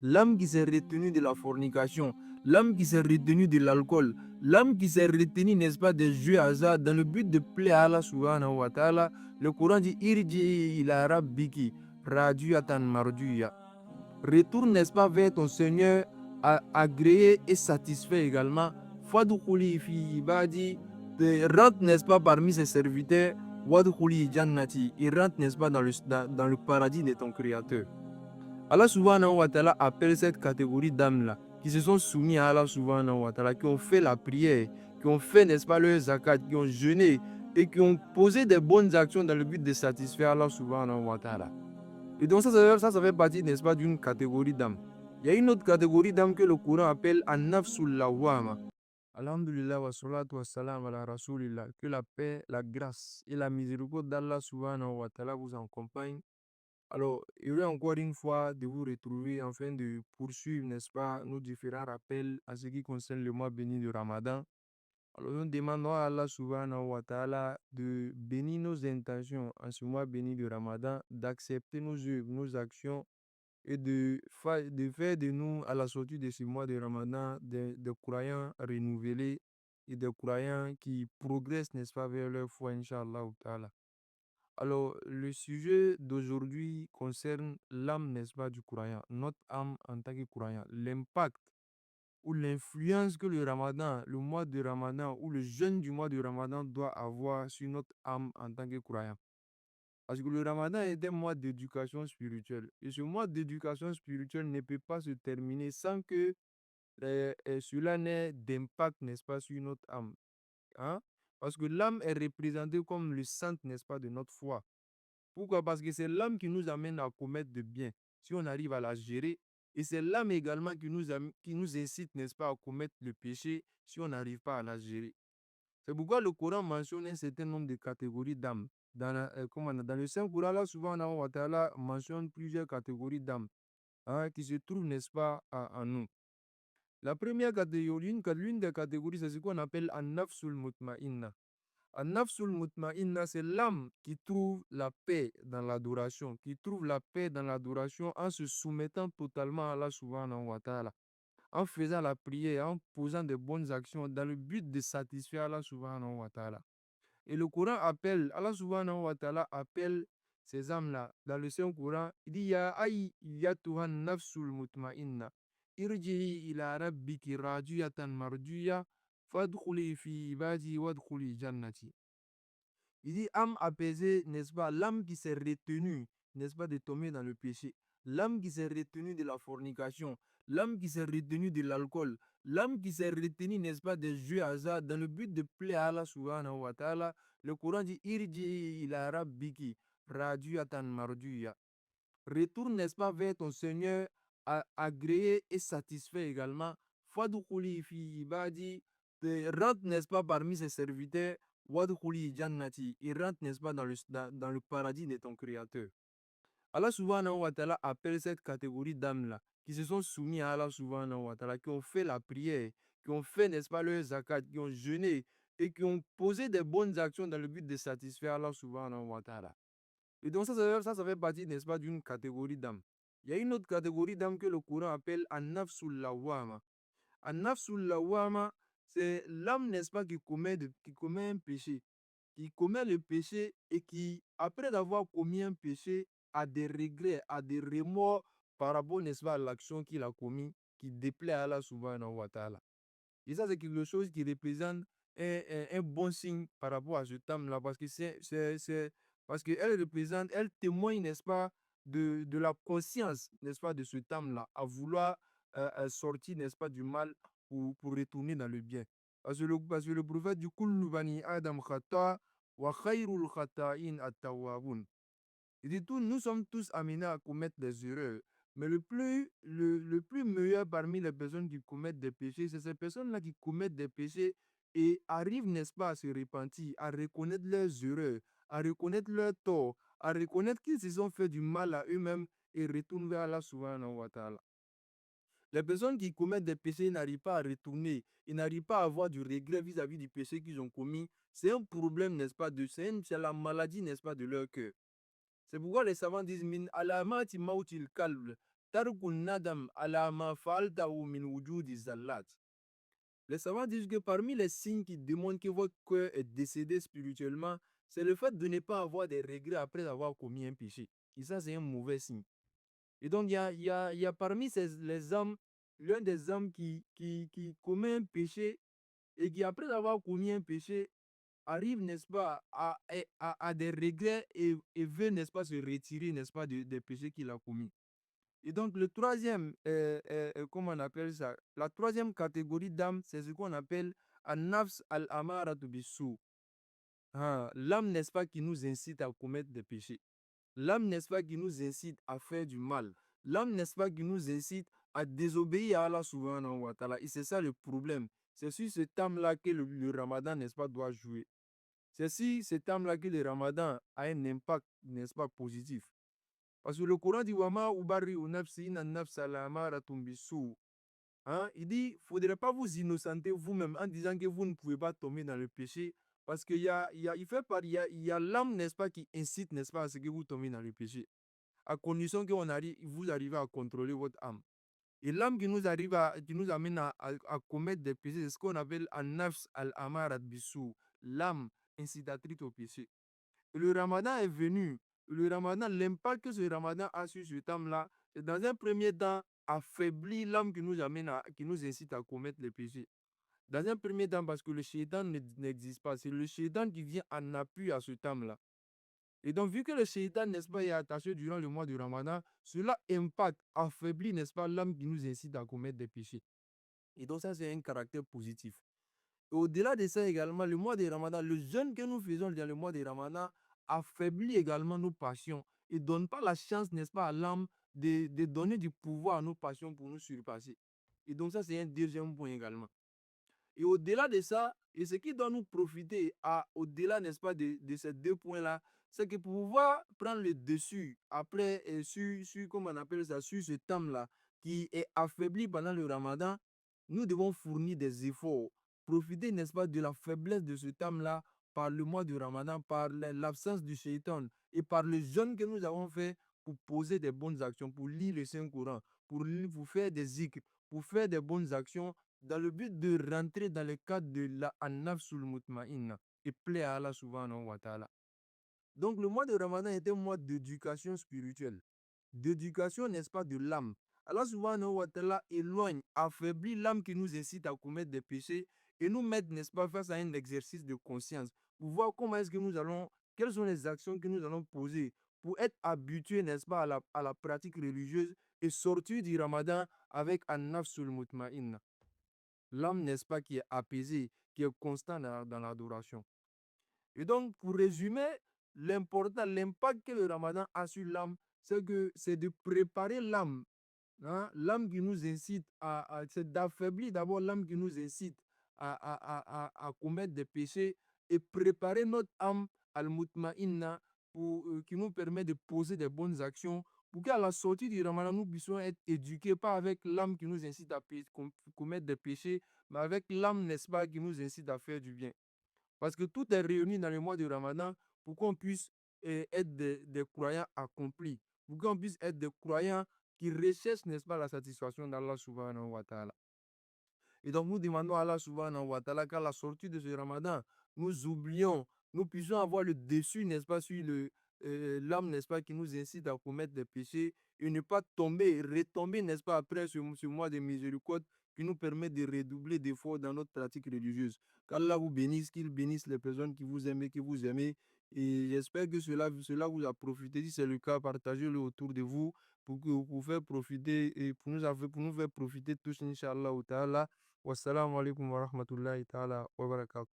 l'âme qui s'est retenue de la fornication, l'âme qui s'est retenue de l'alcool, l'âme qui s'est retenue, n'est-ce pas, des jeux hasard dans le but de plaire à Allah subhanahu wa ta'ala. Le Coran dit Irji ila rabbiki radiyatan marduya. Retourne, n'est-ce pas, vers ton Seigneur agréé et satisfait également. Fadkhuli fi ibadi, rentre, n'est-ce pas, parmi ses serviteurs. Wadkhuli jannati, il rentre, n'est-ce pas, dans le paradis de ton Créateur. Allah subhanahu wa ta'ala appelle cette catégorie d'âmes-là, qui se sont soumis à Allah subhanahu wa ta'ala, qui ont fait la prière, qui ont fait, n'est-ce pas, leur zakat, qui ont jeûné et qui ont posé des bonnes actions dans le but de satisfaire Allah subhanahu wa ta'ala. Et donc ça fait partie, n'est-ce pas, d'une catégorie d'âmes. Il y a une autre catégorie d'âmes que le Coran appelle an-nafsul lawwama. Alhamdulillah wa salatu wa salam ala rasulillah. Que la paix, la grâce et la miséricorde d'Allah subhanahu wa ta'ala vous accompagnent. Alors, heureux encore une fois de vous retrouver afin de poursuivre, n'est-ce pas, nos différents rappels à ce qui concerne le mois béni du Ramadan. Alors, nous demandons à Allah subhanahu wa ta'ala de bénir nos intentions en ce mois béni du Ramadan, d'accepter nos œuvres, nos actions et de faire de nous, à la sortie de ce mois de Ramadan, des croyants renouvelés et des croyants qui progressent, n'est-ce pas, vers leur foi, Inch'Allah ta'ala. Alors, le sujet d'aujourd'hui concerne l'âme, n'est-ce pas, du croyant, notre âme en tant que croyant, l'impact ou l'influence que le Ramadan, le mois de Ramadan ou le jeûne du mois de Ramadan doit avoir sur notre âme en tant que croyant. Parce que le Ramadan est un mois d'éducation spirituelle. Et ce mois d'éducation spirituelle ne peut pas se terminer sans que cela n'ait d'impact, n'est-ce pas, sur notre âme. Hein? Parce que l'âme est représentée comme le centre, n'est-ce pas, de notre foi. Pourquoi? Parce que c'est l'âme qui nous amène à commettre de bien, si on arrive à la gérer. Et c'est l'âme également qui nous incite, n'est-ce pas, à commettre le péché, si on n'arrive pas à la gérer. C'est pourquoi le Coran mentionne un certain nombre de catégories d'âmes. Dans le Saint-Coran, là, souvent, Allah wa ta'ala mentionne plusieurs catégories d'âmes, hein, qui se trouvent, n'est-ce pas, en nous. La première catégorie, l'une des catégories, c'est ce qu'on appelle an-nafsul mutma'inna. An-nafsul mutma'inna, c'est l'âme qui trouve la paix dans l'adoration, qui trouve la paix dans l'adoration en se soumettant totalement à Allah subhanahu wa ta'ala, en faisant la prière, en posant de bonnes actions dans le but de satisfaire Allah subhanahu wa ta'ala. Et le Coran appelle, Allah subhanahu wa ta'ala appelle ces âmes-là. Dans le Saint-Coran, il dit Ya ayyatuhan nafsul mutma'inna, irji'i ila rabbiki radiyatan marduya, fadkhuli fi ibadi wadkhuli jannati. Il dit âme apaisée, n'est-ce pas, l'âme qui s'est retenue, n'est-ce pas, de tomber dans le péché, l'âme qui s'est retenue de la fornication, l'âme qui s'est retenue de l'alcool, l'âme qui s'est retenue, n'est-ce pas, des jeux hasard dans le but de plaire à Allah subhanahu wa ta'ala. Le Coran dit Irji ila rabbiki radiyatan marduya. Retourne, n'est-ce pas, vers ton Seigneur agréé et satisfait également. Fadkhuli fi ibadi, rentre, n'est-ce pas, parmi ses serviteurs. Wadkhuli jannati, il rentre, n'est-ce pas, dans le paradis de ton Créateur. Allah subhanahu wa ta'ala appelle cette catégorie d'âmes-là, qui se sont soumis à Allah subhanahu wa ta'ala, qui ont fait la prière, qui ont fait, n'est-ce pas, leur zakat, qui ont jeûné et qui ont posé des bonnes actions dans le but de satisfaire Allah subhanahu wa ta'ala. Et donc ça fait partie, n'est-ce pas, d'une catégorie d'âmes. Il y a une autre catégorie d'âmes que le Coran appelle an-nafsul lawwama. An-nafsul lawwama, c'est l'âme, n'est-ce pas, qui commet un péché, qui commet le péché et qui, après avoir commis un péché, a des regrets, a des remords par rapport, n'est-ce pas, à l'action qu'il a commis, qui déplaît à Allah subhanahu wa ta'ala. Et ça, c'est quelque chose qui représente un bon signe par rapport à ce âme-là, parce que parce qu'elle représente, elle témoigne, n'est-ce pas, de la conscience, n'est-ce pas, de ce âme-là, à vouloir sortir, n'est-ce pas, du mal pour retourner dans le bien. Parce que le prophète dit Kullu bani Adam khata wa khayrul khata'in at-tawwabun. Il dit tout, nous sommes tous amenés à commettre des erreurs. Mais le plus meilleur parmi les personnes qui commettent des péchés, c'est ces personnes-là qui commettent des péchés et arrivent, n'est-ce pas, à se repentir, à reconnaître leurs erreurs, à reconnaître leurs torts, à reconnaître qu'ils se sont fait du mal à eux-mêmes et retournent vers Allah subhanahu wa ta'ala. Les personnes qui commettent des péchés n'arrivent pas à retourner, ils n'arrivent pas à avoir du regret vis-à-vis du péché qu'ils ont commis. C'est un problème, n'est-ce pas, c'est la maladie, n'est-ce pas, de leur cœur. C'est pourquoi les savants disent Min alamati mautil kalb tarkun nadam ala ma fa'altahu min wujudi zallat. Les savants disent que parmi les signes qui démontrent que votre cœur est décédé spirituellement, c'est le fait de ne pas avoir des regrets après avoir commis un péché. Et ça, c'est un mauvais signe. Et donc, il y a parmi les hommes, l'un des hommes qui commet un péché et qui, après avoir commis un péché, arrive, n'est-ce pas, à des regrets et veut, n'est-ce pas, se retirer, n'est-ce pas, des péchés qu'il a commis. Et donc, le troisième, comment on appelle ça? La troisième catégorie d'âme, c'est ce qu'on appelle an-nafs al-amaratu bis-sou. Ah, l'âme, n'est-ce pas, qui nous incite à commettre des péchés. L'âme, n'est-ce pas, qui nous incite à faire du mal. L'âme, n'est-ce pas, qui nous incite à désobéir à Allah subhanahu wa ta'ala. Et c'est ça le problème. C'est sur cette âme-là que le ramadan, n'est-ce pas, doit jouer. C'est sur cette âme-là que le ramadan a un impact, n'est-ce pas, positif. Parce que le Coran dit Wama ubari nafsi inna nafsa la amaratum bisou. Hein? Il dit, il ne faudrait pas vous innocenter vous-même en disant que vous ne pouvez pas tomber dans le péché. Parce qu'il il y a l'âme, n'est-ce pas, qui incite, n'est-ce pas, à ce que vous tombez dans le péché. À condition que vous arrivez à contrôler votre âme. Et l'âme qui nous amène à commettre des péchés, c'est ce qu'on appelle un nafs al-amarat bisou, l'âme incitatrice au péché. Et le ramadan est venu. Le ramadan, l'impact que ce ramadan a sur cette âme-là, c'est dans un premier temps affaiblir l'âme qui nous incite à commettre les péchés. Dans un premier temps, parce que le shaitan n'existe pas, c'est le shaitan qui vient en appui à cette âme-là. Et donc, vu que le shaitan, n'est-ce pas, est attaché durant le mois du ramadan, cela impacte, affaiblit, n'est-ce pas, l'âme qui nous incite à commettre des péchés. Et donc, ça, c'est un caractère positif. Et au-delà de ça également, le mois de ramadan, le jeûne que nous faisons dans le mois de ramadan affaiblit également nos passions et ne donne pas la chance, n'est-ce pas, à l'âme de donner du pouvoir à nos passions pour nous surpasser. Et donc, ça, c'est un deuxième point également. Et au-delà de ça, et ce qui doit nous profiter au-delà, n'est-ce pas, de ces deux points-là, c'est que pour pouvoir prendre le dessus après, comment on appelle ça, sur ce thème-là, qui est affaibli pendant le ramadan, nous devons fournir des efforts. Profiter, n'est-ce pas, de la faiblesse de ce thème-là par le mois du ramadan, par l'absence du shaitan et par le jeûne que nous avons fait pour poser des bonnes actions, pour lire le Saint-Coran, pour faire des zikr, pour faire des bonnes actions dans le but de rentrer dans le cadre de la an-nafsul mutma'inna et plaire à Allah subhanahu wa ta'ala. Donc le mois de Ramadan est un mois d'éducation spirituelle, d'éducation, n'est-ce pas, de l'âme. Allah subhanahu wa ta'ala éloigne, affaiblit l'âme qui nous incite à commettre des péchés et nous met, n'est-ce pas, face à un exercice de conscience pour voir comment est-ce que nous allons, quelles sont les actions que nous allons poser pour être habitués, n'est-ce pas, à la pratique religieuse et sortir du Ramadan avec an-nafsul mutma'inna. L'âme, n'est-ce pas, qui est apaisée, qui est constant dans l'adoration. Et donc, pour résumer, l'impact que le ramadan a sur l'âme, c'est de préparer l'âme, hein, l'âme qui nous incite c'est d'affaiblir d'abord l'âme qui nous incite à commettre des péchés et préparer notre âme al-mutma'inna qui nous permet de poser des bonnes actions pour qu'à la sortie du ramadan, nous puissions être éduqués, pas avec l'âme qui nous incite à commettre des péchés, mais avec l'âme, n'est-ce pas, qui nous incite à faire du bien. Parce que tout est réuni dans le mois du Ramadan pour qu'on puisse être des croyants accomplis, pour qu'on puisse être des croyants qui recherchent, n'est-ce pas, la satisfaction d'Allah subhanahu wa ta'ala. Et donc nous demandons à Allah subhanahu wa ta'ala qu'à la sortie de ce Ramadan, nous puissions avoir le dessus, n'est-ce pas, sur l'âme, n'est-ce pas, qui nous incite à commettre des péchés et ne pas retomber, n'est-ce pas, après ce mois de miséricorde qui nous permet de redoubler d'efforts dans notre pratique religieuse. Qu'Allah vous bénisse, qu'il bénisse les personnes qui vous aiment, que vous aimez. Et j'espère que cela vous a profité. Si c'est le cas, partagez-le autour de vous pour faire profiter et pour nous faire profiter tous, Inch'Allah. Wassalamu alaikum wa rahmatullahi ta'ala wa barakatuh.